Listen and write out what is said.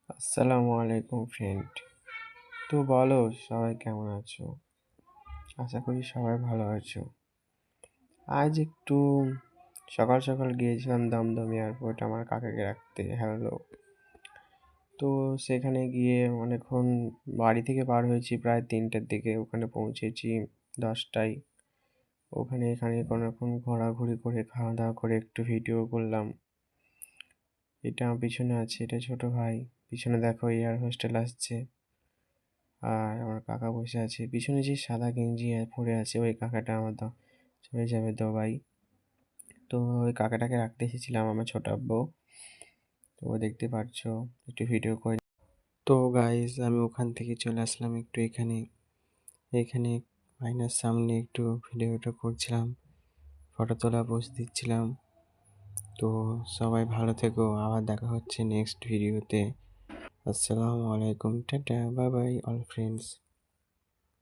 আসসালামু আলাইকুম ফ্রেন্ড। তো বলো, সবাই কেমন আছো? আশা করি সবাই ভালো আছো। আজ একটু সকাল সকাল গিয়েছিলাম দমদম এয়ারপোর্ট আমার কাকাকে রাখতে। হ্যালো। তো সেখানে গিয়ে অনেকক্ষণ বাড়ি থেকে বার হয়েছি প্রায় 3টের দিকে, ওখানে পৌঁছেছি 10টায়। ওখানে এখানে অনেকক্ষণ ঘোরাঘুরি করে খাওয়া দাওয়া করে একটু ভিডিও করলাম। এটা আমার পিছনে আছে, এটা ছোট ভাই। পিছনে দেখো এয়ার হোস্টেল আসছে। আর আমার কাকা বসে আছে পিছনে, যে সাদা গেঞ্জি পরে আছে ওই কাকাটা আমার চলে যাবে দুবাই। তো ওই কাকাটাকে রাখতে এসেছিলাম, আমার ছোট আব্বু। তো দেখতে পারছো, একটু ভিডিও করে। তো গাইস, আমি ওখান থেকে চলে আসলাম একটু এখানে এখানে আয়নার সামনে একটু ভিডিওটা করছিলাম, ফটো তোলা পোজ দিচ্ছিলাম। তো সবাই ভালো থেকো, আবার দেখা হচ্ছে নেক্সট ভিডিওতে। আসসালামু আলাইকুম, tata, bye bye all friends.